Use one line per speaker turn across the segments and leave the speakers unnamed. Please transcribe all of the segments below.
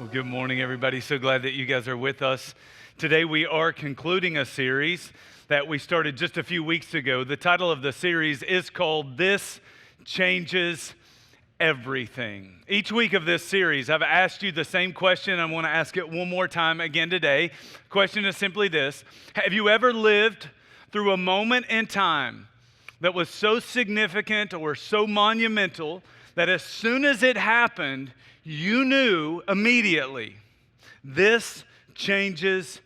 Well, good morning, everybody. So glad that you guys are with us. Today we are concluding a series that we started just a few weeks ago. The title of the series is called This Changes Everything. Each week of this series, I've asked you the same question. I want to ask it one more time again today. The question is simply this: have you ever lived through a moment in time that was so significant or so monumental that as soon as it happened, you knew immediately, this changes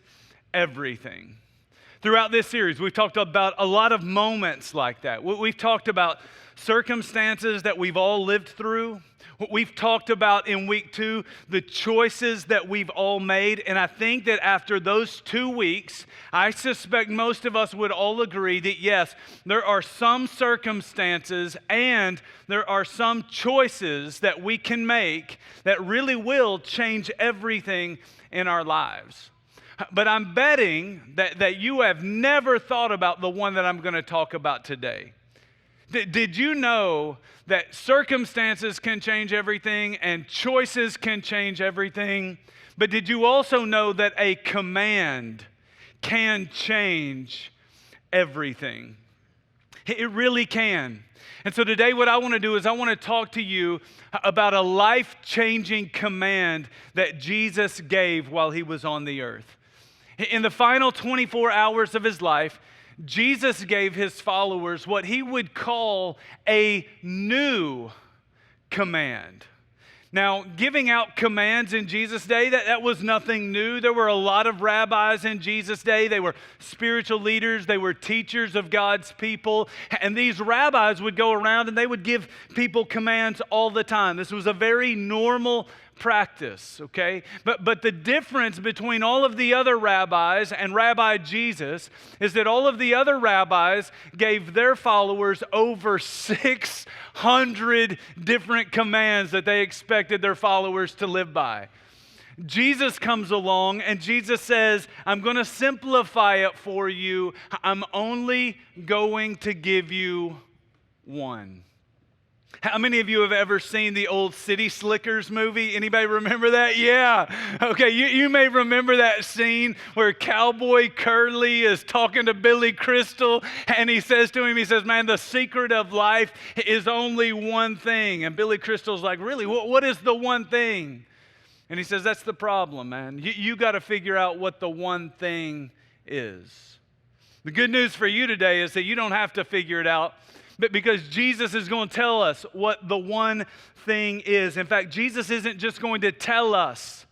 everything? Throughout this series, we've talked about a lot of moments like that. We've talked about circumstances that we've all lived through. We've talked about in week 2 the choices that we've all made. And I think that after those 2 weeks, I suspect most of us would all agree that yes, there are some circumstances and there are some choices that we can make that really will change everything in our lives. But I'm betting that you have never thought about the one that I'm going to talk about today. Did you know that circumstances can change everything and choices can change everything? But did you also know that a command can change everything? It really can. And so today what I want to do is I want to talk to you about a life-changing command that Jesus gave while he was on the earth. In the final 24 hours of his life, Jesus gave his followers what he would call a new command. Now, giving out commands in Jesus' day, that was nothing new. There were a lot of rabbis in Jesus' day. They were spiritual leaders. They were teachers of God's people. And these rabbis would go around and they would give people commands all the time. This was a very normal practice, okay? But the difference between all of the other rabbis and Rabbi Jesus is that all of the other rabbis gave their followers over 600 different commands that they expected their followers to live by. Jesus comes along and Jesus says, I'm going to simplify it for you. I'm only going to give you one. How many of you have ever seen the old City Slickers movie? Anybody remember that? Yeah. Okay, you may remember that scene where Cowboy Curly is talking to Billy Crystal and he says to him, he says, man, the secret of life is only one thing. And Billy Crystal's like, really, what is the one thing? And he says, that's the problem, man. You got to figure out what the one thing is. The good news for you today is that you don't have to figure it out, but because Jesus is going to tell us what the one thing is. In fact, Jesus isn't just going to tell us.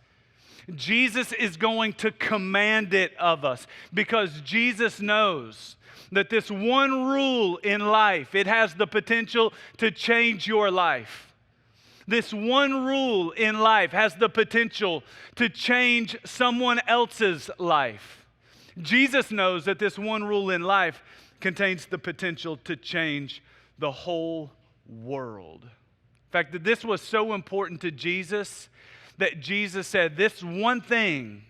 Jesus is going to command it of us, because Jesus knows that this one rule in life, it has the potential to change your life. This one rule in life has the potential to change someone else's life. Jesus knows that this one rule in life contains the potential to change the whole world. In fact, that this was so important to Jesus that Jesus said, this one thing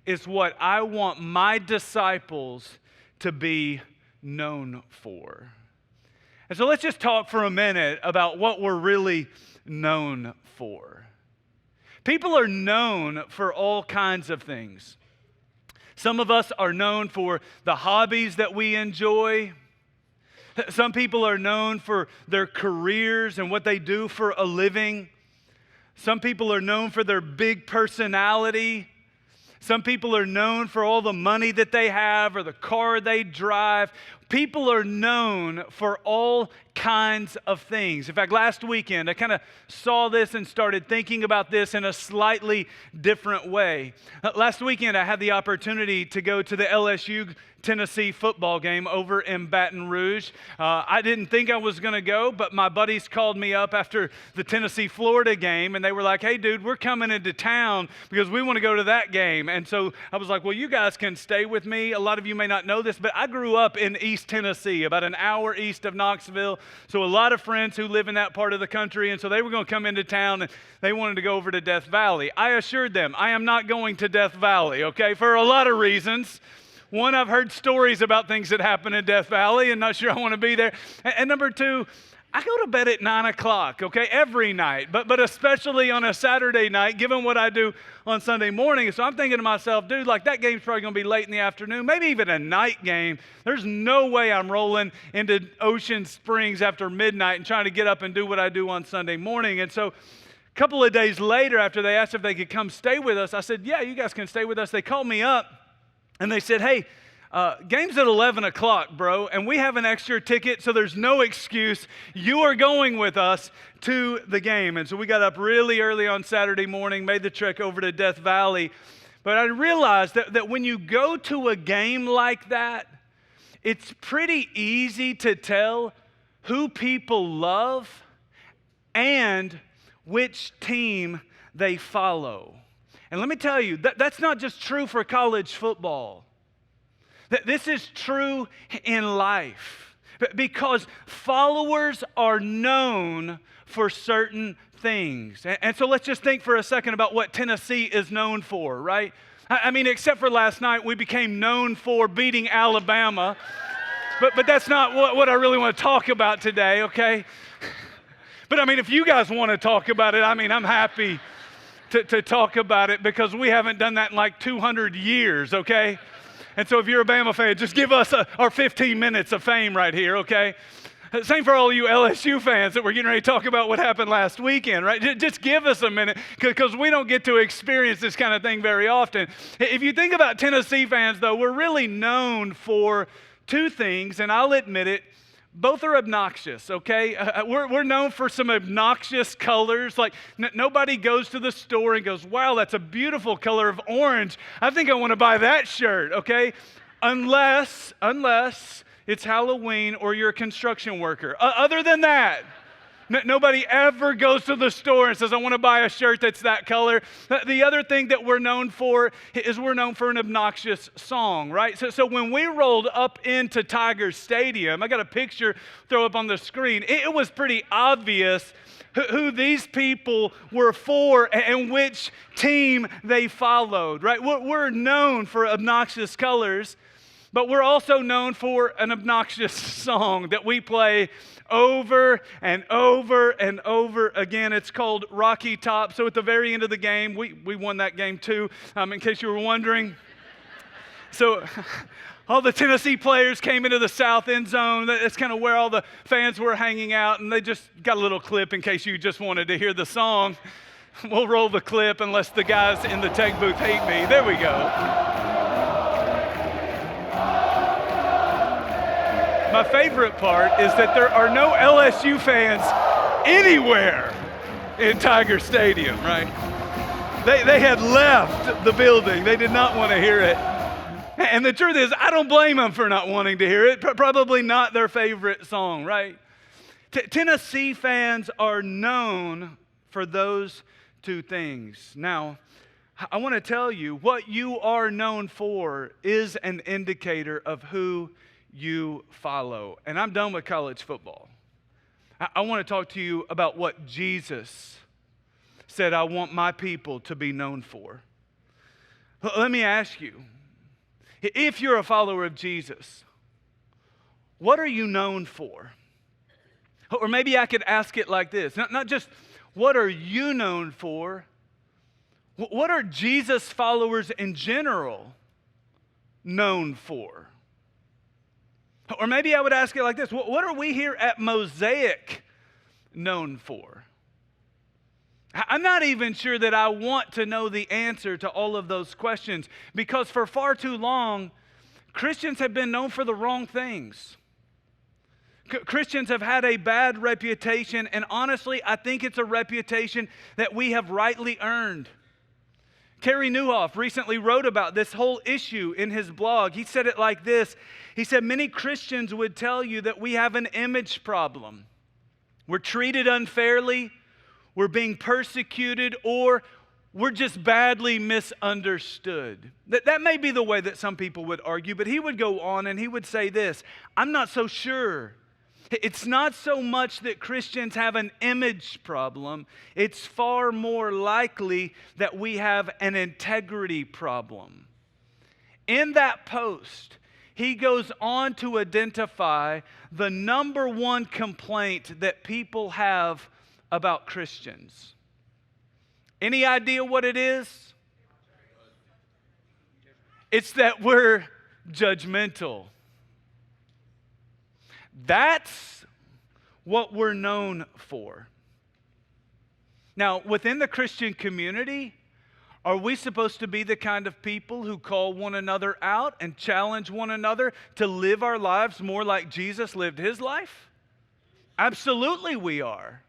is what I want my disciples to be known for. And so let's just talk for a minute about what we're really known for. People are known for all kinds of things. Some of us are known for the hobbies that we enjoy. Some people are known for their careers and what they do for a living. Some people are known for their big personality. Some people are known for all the money that they have or the car they drive. People are known for all kinds of things. In fact, last weekend, I kind of saw this and started thinking about this in a slightly different way. Last weekend, I had the opportunity to go to the LSU Tennessee football game over in Baton Rouge. I didn't think I was going to go, but my buddies called me up after the Tennessee-Florida game, and they were like, hey, dude, we're coming into town because we want to go to that game. And so I was like, well, you guys can stay with me. A lot of you may not know this, but I grew up in East Tennessee, about an hour east of Knoxville. So a lot of friends who live in that part of the country, and so they were going to come into town, and they wanted to go over to Death Valley. I assured them, I am not going to Death Valley, okay, for a lot of reasons. One, I've heard stories about things that happen in Death Valley and not sure I want to be there. And number two, I go to bed at 9 o'clock, okay, every night, but especially on a Saturday night, given what I do on Sunday morning. So I'm thinking to myself, dude, like that game's probably going to be late in the afternoon, maybe even a night game. There's no way I'm rolling into Ocean Springs after midnight and trying to get up and do what I do on Sunday morning. And so a couple of days later, after they asked if they could come stay with us, I said, yeah, you guys can stay with us. They called me up and they said, hey, game's at 11 o'clock, bro, and we have an extra ticket, so there's no excuse. You are going with us to the game. And so we got up really early on Saturday morning, made the trek over to Death Valley. But I realized that when you go to a game like that, it's pretty easy to tell who people love and which team they follow. And let me tell you, that's not just true for college football. This is true in life because followers are known for certain things. And so let's just think for a second about what Tennessee is known for, right? I mean, except for last night, we became known for beating Alabama. But that's not what I really want to talk about today, okay? But I mean, if you guys want to talk about it, I mean, I'm happy to talk about it because we haven't done that in like 200 years, okay? And so if you're a Bama fan, just give us our 15 minutes of fame right here, okay? Same for all you LSU fans that we're getting ready to talk about what happened last weekend, right? Just give us a minute because we don't get to experience this kind of thing very often. If you think about Tennessee fans, though, we're really known for two things, and I'll admit it, both are obnoxious, okay? We're known for some obnoxious colors. Like, nobody goes to the store and goes, wow, that's a beautiful color of orange. I think I want to buy that shirt, okay? Unless it's Halloween or you're a construction worker. Other than that, nobody ever goes to the store and says, I want to buy a shirt that's that color. The other thing that we're known for is we're known for an obnoxious song, right? So when we rolled up into Tiger Stadium, I got a picture throw up on the screen. It was pretty obvious who these people were for and which team they followed, right? We're known for obnoxious colors, but we're also known for an obnoxious song that we play over and over and over again. It's called Rocky Top. So at the very end of the game, we won that game too, in case you were wondering. So all the Tennessee players came into the south end zone. That's kind of where all the fans were hanging out, and they just got a little clip in case you just wanted to hear the song. We'll roll the clip unless the guys in the tech booth hate me. There we go. My favorite part is that there are no LSU fans anywhere in Tiger Stadium, right? They had left the building. They did not want to hear it. And the truth is, I don't blame them for not wanting to hear it. Probably not their favorite song, right? Tennessee fans are known for those two things. Now, I want to tell you, what you are known for is an indicator of who you follow. And I'm done with college football. I want to talk to you about what Jesus said I want my people to be known for. Let me ask you, if you're a follower of Jesus, what are you known for? Or maybe I could ask it like this, not just what are you known for, what are Jesus followers in general known for? Or maybe I would ask it like this, what are we here at Mosaic known for? I'm not even sure that I want to know the answer to all of those questions because for far too long, Christians have been known for the wrong things. Christians have had a bad reputation, and honestly, I think it's a reputation that we have rightly earned. Kerry Newhoff recently wrote about this whole issue in his blog. He said it like this. He said, many Christians would tell you that we have an image problem. We're treated unfairly, we're being persecuted, or we're just badly misunderstood. That may be the way that some people would argue, but he would go on and he would say this, I'm not so sure. It's not so much that Christians have an image problem. It's far more likely that we have an integrity problem. In that post, he goes on to identify the number one complaint that people have about Christians. Any idea what it is? It's that we're judgmental. That's what we're known for. Now, within the Christian community, are we supposed to be the kind of people who call one another out and challenge one another to live our lives more like Jesus lived his life? Absolutely we are.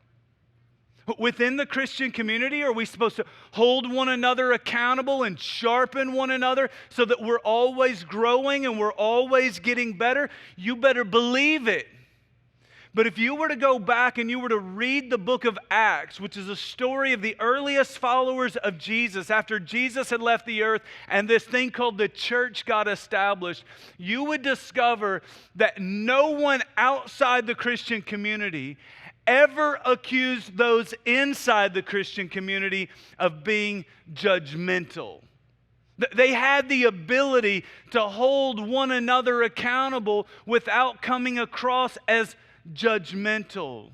Within the Christian community, are we supposed to hold one another accountable and sharpen one another so that we're always growing and we're always getting better? You better believe it. But if you were to go back and you were to read the book of Acts, which is a story of the earliest followers of Jesus, after Jesus had left the earth and this thing called the church got established, you would discover that no one outside the Christian community ever accused those inside the Christian community of being judgmental. They had the ability to hold one another accountable without coming across as judgmental.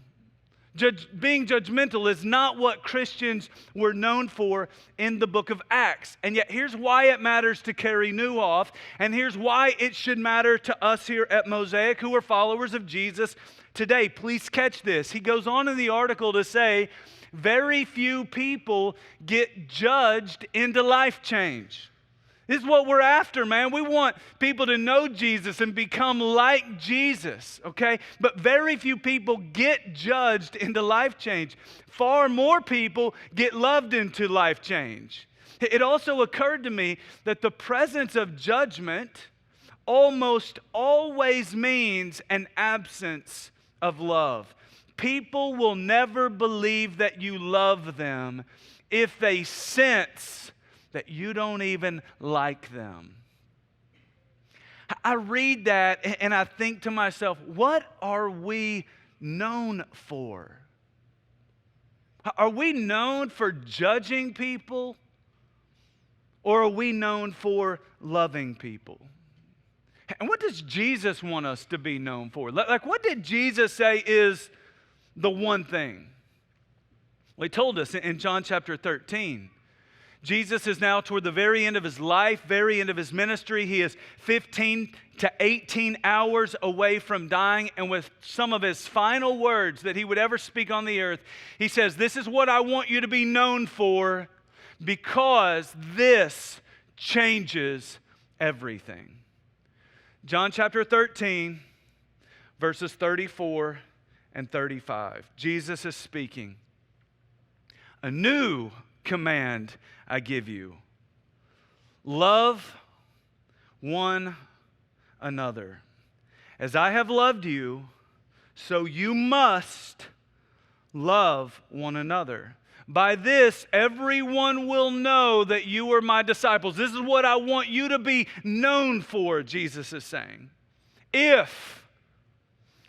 Being judgmental is not what Christians were known for in the book of Acts. And yet here's why it matters to Carrie Newhoff, and here's why it should matter to us here at Mosaic who are followers of Jesus today. Please catch this. He goes on in the article to say, very few people get judged into life change. This is what we're after, man. We want people to know Jesus and become like Jesus, okay? But very few people get judged into life change. Far more people get loved into life change. It also occurred to me that the presence of judgment almost always means an absence of love. People will never believe that you love them if they sense that you don't even like them. I read that and I think to myself, what are we known for? Are we known for judging people, or are we known for loving people? And what does Jesus want us to be known for? Like, what did Jesus say is the one thing? Well, he told us in John chapter 13. Jesus is now toward the very end of his life, very end of his ministry. He is 15 to 18 hours away from dying. And with some of his final words that he would ever speak on the earth, he says, this is what I want you to be known for, because this changes everything. John chapter 13, verses 34 and 35. Jesus is speaking. A new command I give you. Love one another. As I have loved you, so you must love one another. By this, everyone will know that you are my disciples. This is what I want you to be known for, Jesus is saying. If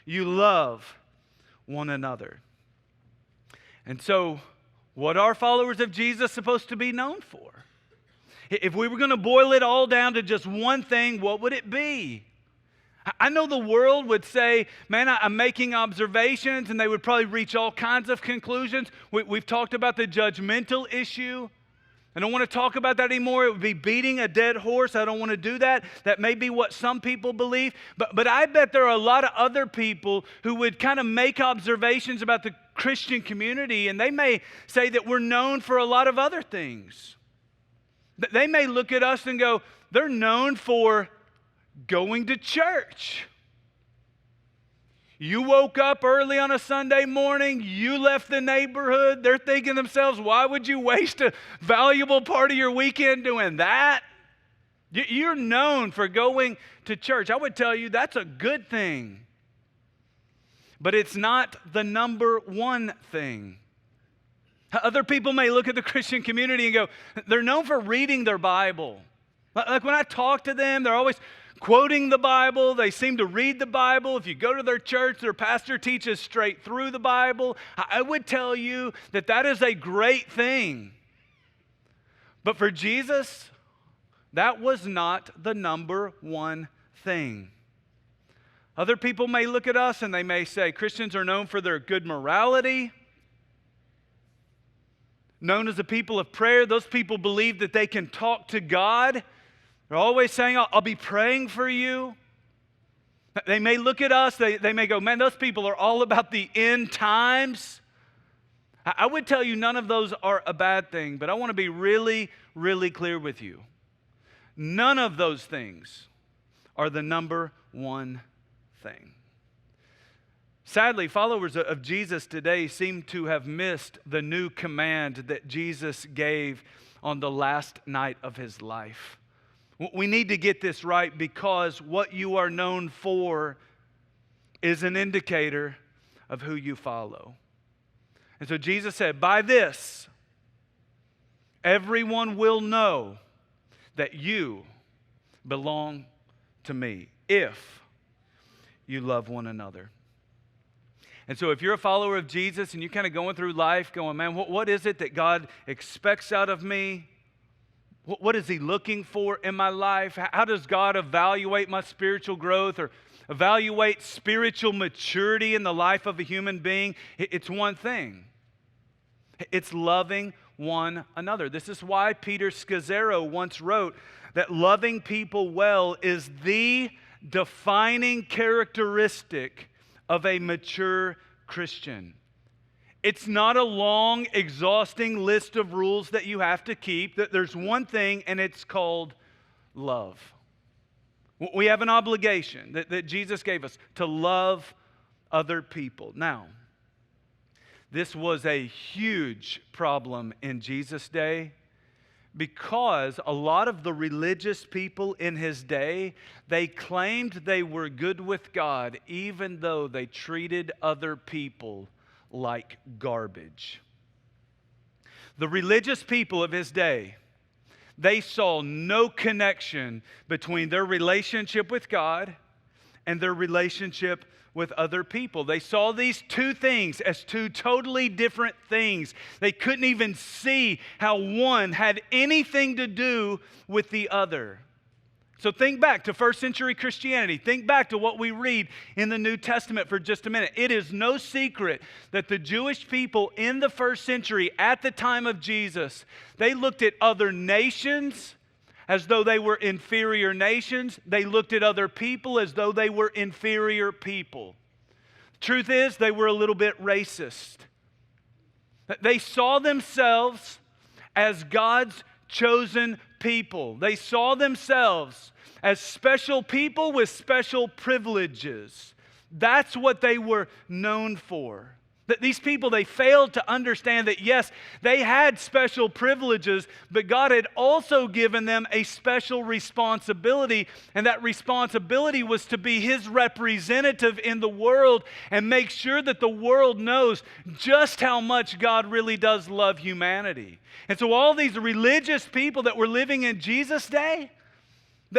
you love one another. And so, what are followers of Jesus supposed to be known for? If we were going to boil it all down to just one thing, what would it be? I know the world would say, man, I'm making observations, and they would probably reach all kinds of conclusions. We've talked about the judgmental issue. I don't want to talk about that anymore. It would be beating a dead horse. I don't want to do that. That may be what some people believe. But I bet there are a lot of other people who would kind of make observations about the Christian community, and they may say that we're known for a lot of other things. They may look at us and go, they're known for going to church. You woke up early on a Sunday morning, you left the neighborhood. They're thinking to themselves, why would you waste a valuable part of your weekend doing that? You're known for going to church. I would tell you that's a good thing. But it's not the number one thing. Other people may look at the Christian community and go, they're known for reading their Bible. Like when I talk to them, they're always quoting the Bible. They seem to read the Bible. If you go to their church, their pastor teaches straight through the Bible. I would tell you that that is a great thing. But for Jesus, that was not the number one thing. Other people may look at us and they may say Christians are known for their good morality, known as a people of prayer. Those people believe that they can talk to God. They're always saying, I'll be praying for you. They may look at us, they may go, man, those people are all about the end times. I would tell you none of those are a bad thing, but I want to be really, really clear with you. None of those things are the number one thing. Sadly, followers of Jesus today seem to have missed the new command that Jesus gave on the last night of his life. We need to get this right, because what you are known for is an indicator of who you follow. And so Jesus said, by this, everyone will know that you belong to me if you love one another. And so if you're a follower of Jesus and you're kind of going through life going, man, what is it that God expects out of me? What is he looking for in my life? How does God evaluate my spiritual growth or evaluate spiritual maturity in the life of a human being? It's one thing. It's loving one another. This is why Peter Scazzaro once wrote that loving people well is the defining characteristic of a mature Christian. It's not a long, exhausting list of rules that you have to keep. There's one thing, and it's called love. We have an obligation that Jesus gave us to love other people. Now, this was a huge problem in Jesus' day, because a lot of the religious people in his day, they claimed they were good with God even though they treated other people like garbage. The religious people of his day, they saw no connection between their relationship with God and their relationship with other people. They saw these two things as two totally different things. They couldn't even see how one had anything to do with the other. So think back to first century Christianity. Think back to what we read in the New Testament for just a minute. It is no secret that the Jewish people in the first century at the time of Jesus, they looked at other nations as though they were inferior nations. They looked at other people as though they were inferior people. Truth is, they were a little bit racist. They saw themselves as God's chosen people. They saw themselves as special people with special privileges. That's what they were known for. That these people, they failed to understand that, yes, they had special privileges, but God had also given them a special responsibility, and that responsibility was to be his representative in the world and make sure that the world knows just how much God really does love humanity. And so all these religious people that were living in Jesus' day,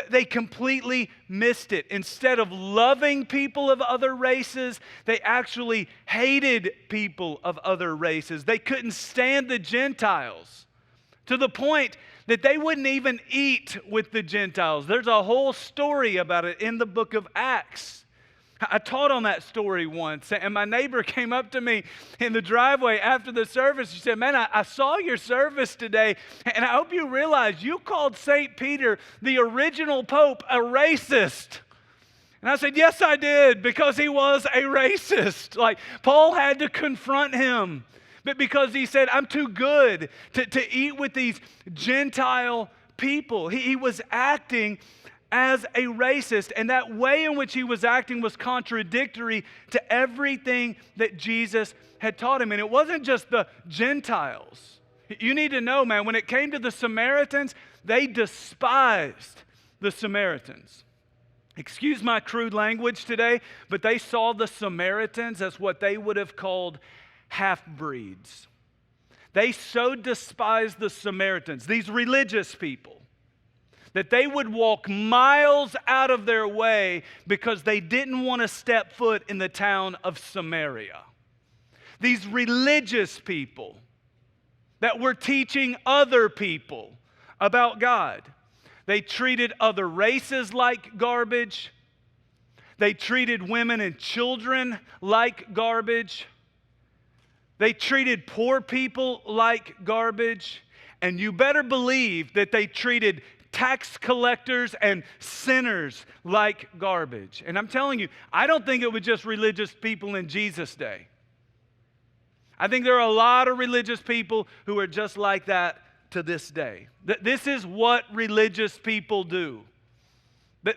they completely missed it. Instead of loving people of other races, they actually hated people of other races. They couldn't stand the Gentiles to the point that they wouldn't even eat with the Gentiles. There's a whole story about it in the book of Acts. I taught on that story once, and my neighbor came up to me in the driveway after the service. She said, man, I saw your service today, and I hope you realize you called St. Peter, the original pope, a racist. And I said, yes, I did, because he was a racist. Like, Paul had to confront him, but because he said, I'm too good to eat with these Gentile people. He was acting as a racist, and that way in which he was acting was contradictory to everything that Jesus had taught him. And it wasn't just the Gentiles. You need to know, man, when it came to the Samaritans, they despised the Samaritans. Excuse my crude language today, but they saw the Samaritans as what they would have called half-breeds. They so despised the Samaritans, these religious people, that they would walk miles out of their way because they didn't want to step foot in the town of Samaria. These religious people that were teaching other people about God. They treated other races like garbage. They treated women and children like garbage. They treated poor people like garbage. And you better believe that they treated tax collectors and sinners like garbage. And I'm telling you, I don't think it was just religious people in Jesus' day. I think there are a lot of religious people who are just like that to this day. This is what religious people do.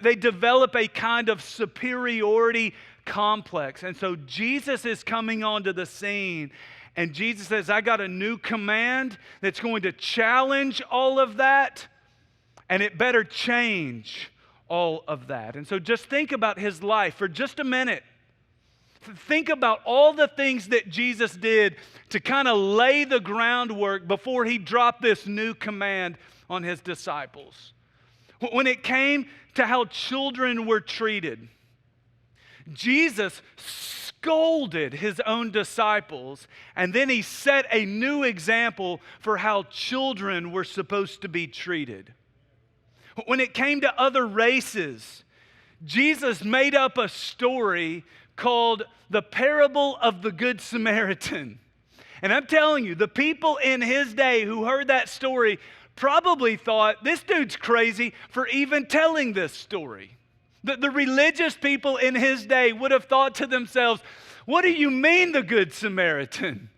They develop a kind of superiority complex. And so Jesus is coming onto the scene, and Jesus says, I got a new command that's going to challenge all of that, and it better change all of that. And so just think about his life for just a minute. Think about all the things that Jesus did to kind of lay the groundwork before he dropped this new command on his disciples. When it came to how children were treated, Jesus scolded his own disciples, and then he set a new example for how children were supposed to be treated. When it came to other races, Jesus made up a story called the parable of the Good Samaritan. And I'm telling you, the people in his day who heard that story probably thought, this dude's crazy for even telling this story. The religious people in his day would have thought to themselves, what do you mean the Good Samaritan?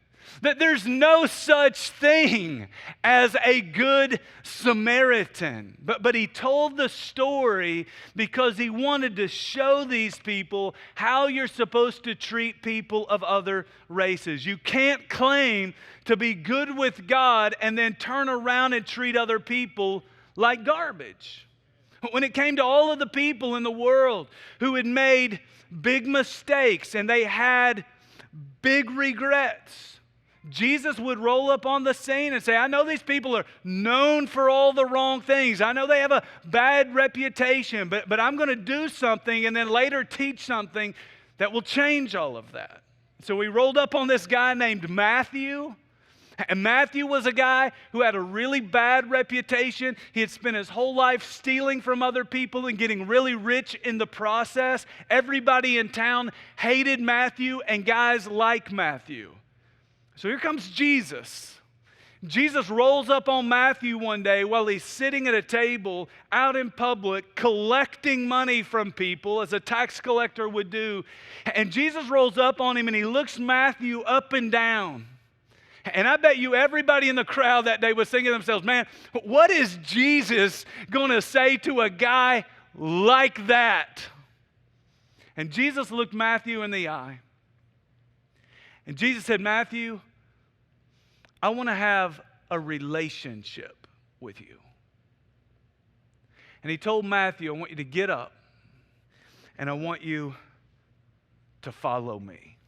That there's no such thing as a good Samaritan. But he told the story because he wanted to show these people how you're supposed to treat people of other races. You can't claim to be good with God and then turn around and treat other people like garbage. When it came to all of the people in the world who had made big mistakes and they had big regrets, Jesus would roll up on the scene and say, I know these people are known for all the wrong things. I know they have a bad reputation, but I'm going to do something and then later teach something that will change all of that. So we rolled up on this guy named Matthew. And Matthew was a guy who had a really bad reputation. He had spent his whole life stealing from other people and getting really rich in the process. Everybody in town hated Matthew and guys like Matthew. So here comes Jesus. Jesus rolls up on Matthew one day while he's sitting at a table out in public collecting money from people as a tax collector would do. And Jesus rolls up on him and he looks Matthew up and down. And I bet you everybody in the crowd that day was thinking to themselves, man, what is Jesus going to say to a guy like that? And Jesus looked Matthew in the eye. And Jesus said, Matthew, I want to have a relationship with you. And he told Matthew, I want you to get up and I want you to follow me.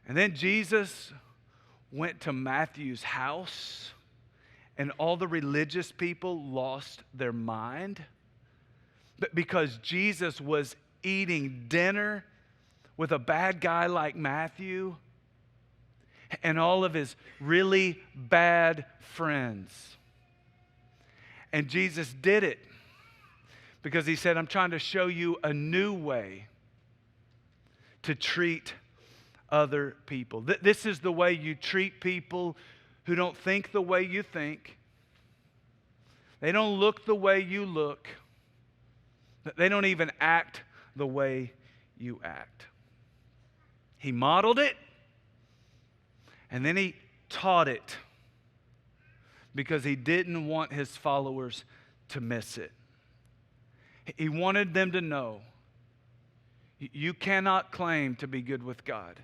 And then Jesus went to Matthew's house, and all the religious people lost their mind. But because Jesus was eating dinner with a bad guy like Matthew and all of his really bad friends. And Jesus did it because he said, I'm trying to show you a new way to treat other people. This is the way you treat people who don't think the way you think. They don't look the way you look. They don't even act the way you act. He modeled it, and then he taught it because he didn't want his followers to miss it. He wanted them to know you cannot claim to be good with God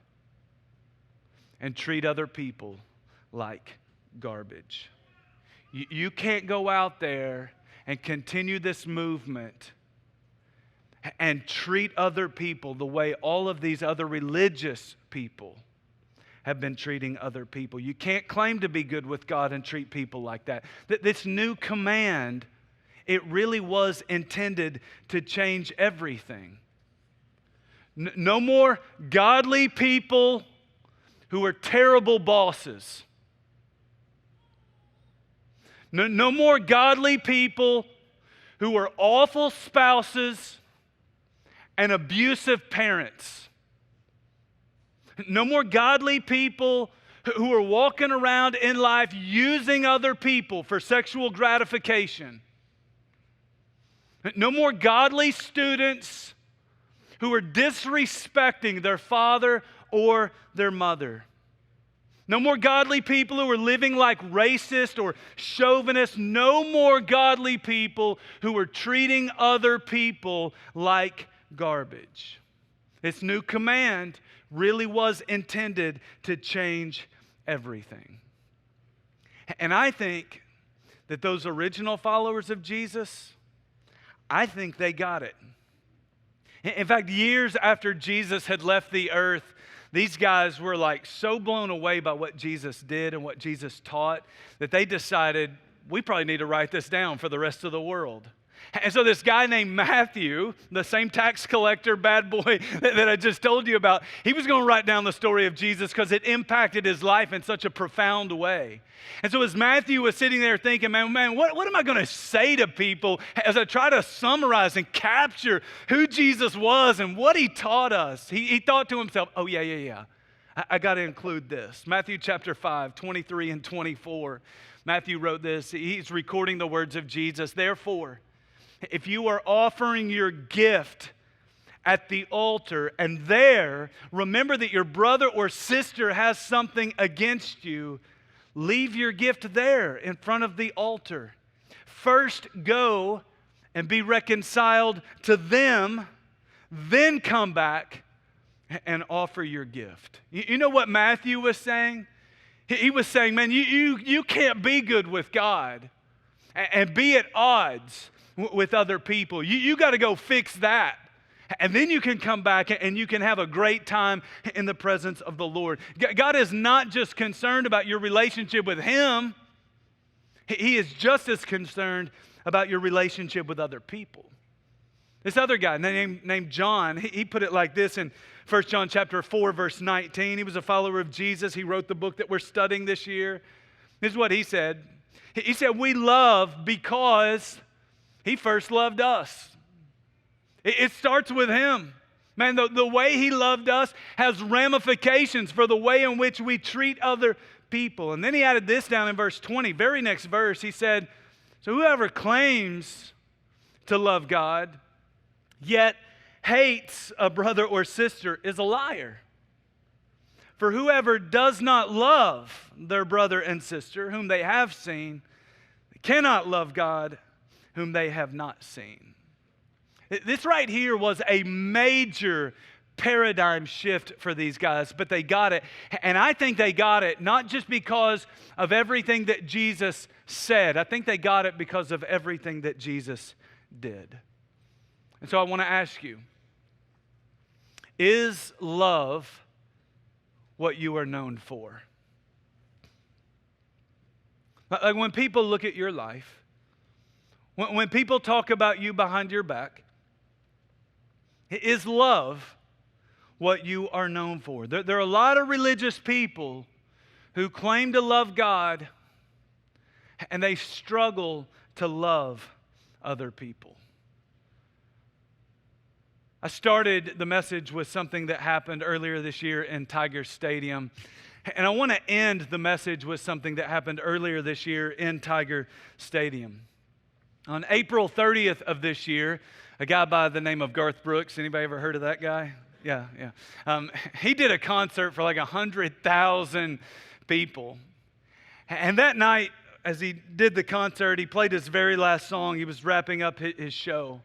and treat other people like garbage. You can't go out there and continue this movement and treat other people the way all of these other religious people have been treating other people. You can't claim to be good with God and treat people like that. This new command, it really was intended to change everything. No more godly people who are terrible bosses. No more godly people who are awful spouses and abusive parents. No more godly people who are walking around in life using other people for sexual gratification. No more godly students who are disrespecting their father or their mother. No more godly people who are living like racist or chauvinists. No more godly people who are treating other people like garbage. This new command really was intended to change everything. And I think that those original followers of Jesus, I think they got it. In fact, years after Jesus had left the earth, these guys were like so blown away by what Jesus did and what Jesus taught that they decided, we probably need to write this down for the rest of the world. And so this guy named Matthew, the same tax collector bad boy that I just told you about, he was going to write down the story of Jesus because it impacted his life in such a profound way. And so as Matthew was sitting there thinking, man, what am I going to say to people as I try to summarize and capture who Jesus was and what he taught us? He thought to himself, oh, yeah. I got to include this. Matthew chapter 5, 23 and 24. Matthew wrote this. He's recording the words of Jesus. Therefore, if you are offering your gift at the altar and there remember that your brother or sister has something against you, leave your gift there in front of the altar. First go and be reconciled to them, then come back and offer your gift. You know what Matthew was saying? He was saying, man, you can't be good with God and be at odds with other people. You got to go fix that. And then you can come back and you can have a great time in the presence of the Lord. God is not just concerned about your relationship with Him. He is just as concerned about your relationship with other people. This other guy named John, he put it like this in 1 John chapter 4, verse 19. He was a follower of Jesus. He wrote the book that we're studying this year. This is what he said. He said, we love because He first loved us. It starts with Him. Man, the way He loved us has ramifications for the way in which we treat other people. And then he added this down in verse 20, very next verse. He said, so whoever claims to love God, yet hates a brother or sister is a liar. For whoever does not love their brother and sister whom they have seen, cannot love God whom they have not seen. This right here was a major paradigm shift for these guys, but they got it. And I think they got it not just because of everything that Jesus said. I think they got it because of everything that Jesus did. And so I want to ask you, is love what you are known for? Like when people look at your life, when people talk about you behind your back, is love what you are known for? There are a lot of religious people who claim to love God and they struggle to love other people. I started the message with something that happened earlier this year in Tiger Stadium. And I want to end the message with something that happened earlier this year in Tiger Stadium. On April 30th of this year, a guy by the name of Garth Brooks, anybody ever heard of that guy? Yeah. He did a concert for like 100,000 people. And that night, as he did the concert, he played his very last song. He was wrapping up his show.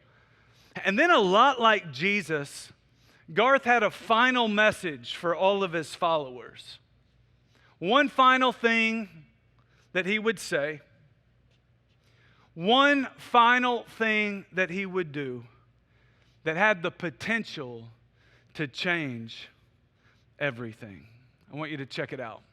And then a lot like Jesus, Garth had a final message for all of his followers. One final thing that he would say. One final thing that he would do that had the potential to change everything. I want you to check it out.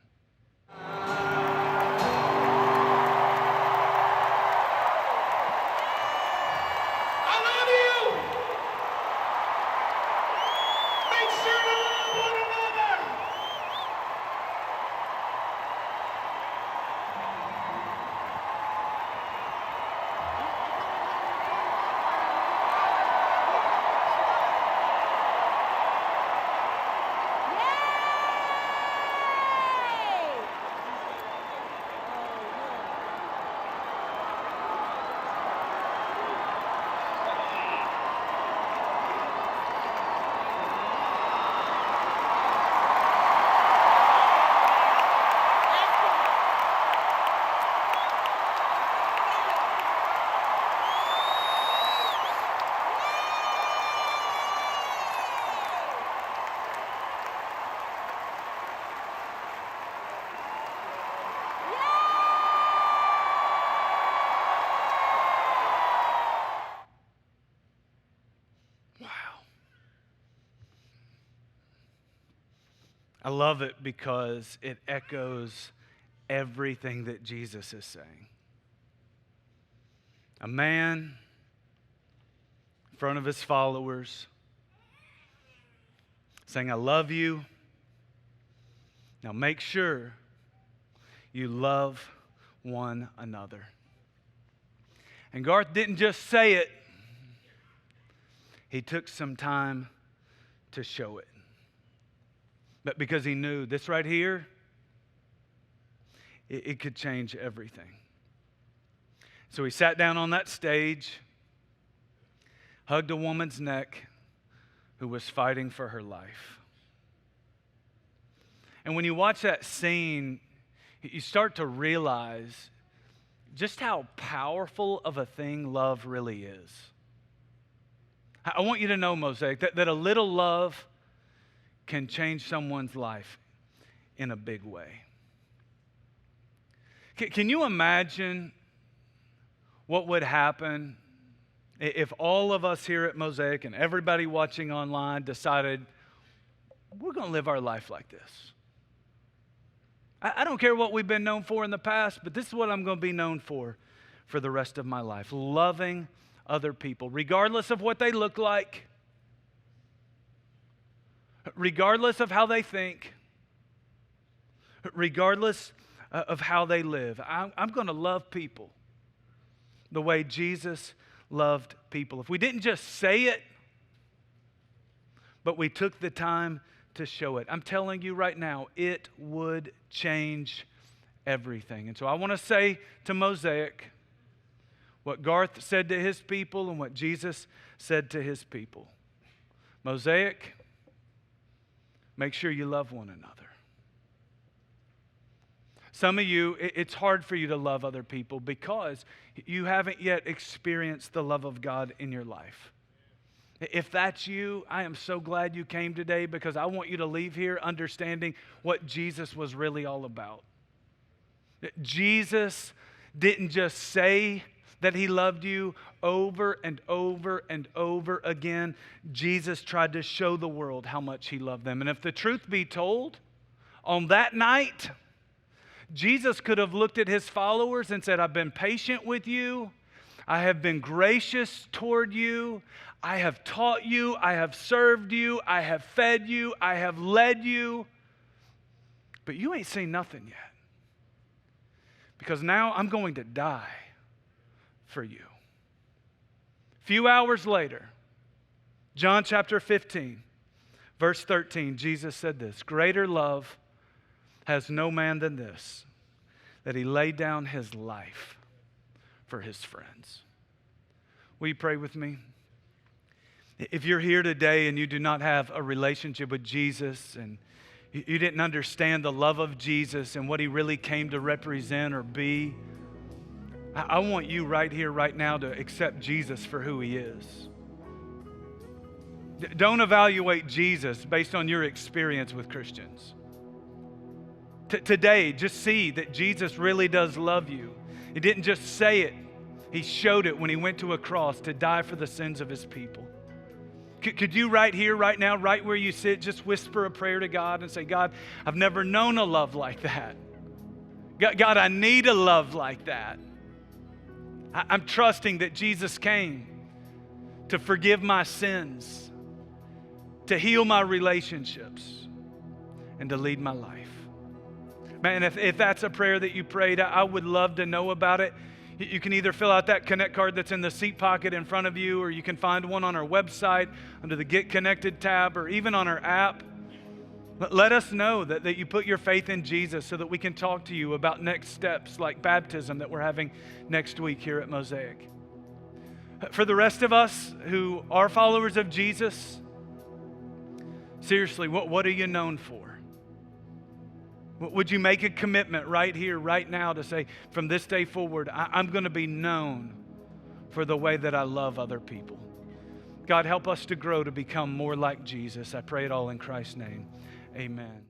I love it because it echoes everything that Jesus is saying. A man in front of his followers saying, I love you. Now make sure you love one another. And Garth didn't just say it, he took some time to show it. But because he knew this right here, it could change everything. So he sat down on that stage, hugged a woman's neck who was fighting for her life. And when you watch that scene, you start to realize just how powerful of a thing love really is. I want you to know, Mosaic, that a little love can change someone's life in a big way. Can you imagine what would happen if all of us here at Mosaic and everybody watching online decided we're going to live our life like this? I don't care what we've been known for in the past, but this is what I'm going to be known for the rest of my life. Loving other people, regardless of what they look like, regardless of how they think, regardless of how they live. I'm going to love people the way Jesus loved people. If we didn't just say it, but we took the time to show it, I'm telling you right now, it would change everything. And so I want to say to Mosaic what Garth said to his people and what Jesus said to his people. Mosaic, make sure you love one another. Some of you, it's hard for you to love other people because you haven't yet experienced the love of God in your life. If that's you, I am so glad you came today because I want you to leave here understanding what Jesus was really all about. Jesus didn't just say that he loved you over and over and over again. Jesus tried to show the world how much he loved them. And if the truth be told, on that night, Jesus could have looked at his followers and said, I've been patient with you. I have been gracious toward you. I have taught you. I have served you. I have fed you. I have led you. But you ain't seen nothing yet. Because now I'm going to die for you. A few hours later, John chapter 15, verse 13, Jesus said this, greater love has no man than this, that he laid down his life for his friends. Will you pray with me? If you're here today and you do not have a relationship with Jesus and you didn't understand the love of Jesus and what he really came to represent or be, I want you right here, right now to accept Jesus for who he is. Don't evaluate Jesus based on your experience with Christians. Today, just see that Jesus really does love you. He didn't just say it. He showed it when he went to a cross to die for the sins of his people. Could you right here, right now, right where you sit, just whisper a prayer to God and say, God, I've never known a love like that. God, I need a love like that. I'm trusting that Jesus came to forgive my sins, to heal my relationships, and to lead my life. Man, if that's a prayer that you prayed, I would love to know about it. You can either fill out that Connect card that's in the seat pocket in front of you, or you can find one on our website under the Get Connected tab, or even on our app. Let us know that you put your faith in Jesus so that we can talk to you about next steps like baptism that we're having next week here at Mosaic. For the rest of us who are followers of Jesus, seriously, what are you known for? Would you make a commitment right here, right now to say, from this day forward, I'm going to be known for the way that I love other people. God, help us to grow to become more like Jesus. I pray it all in Christ's name. Amen.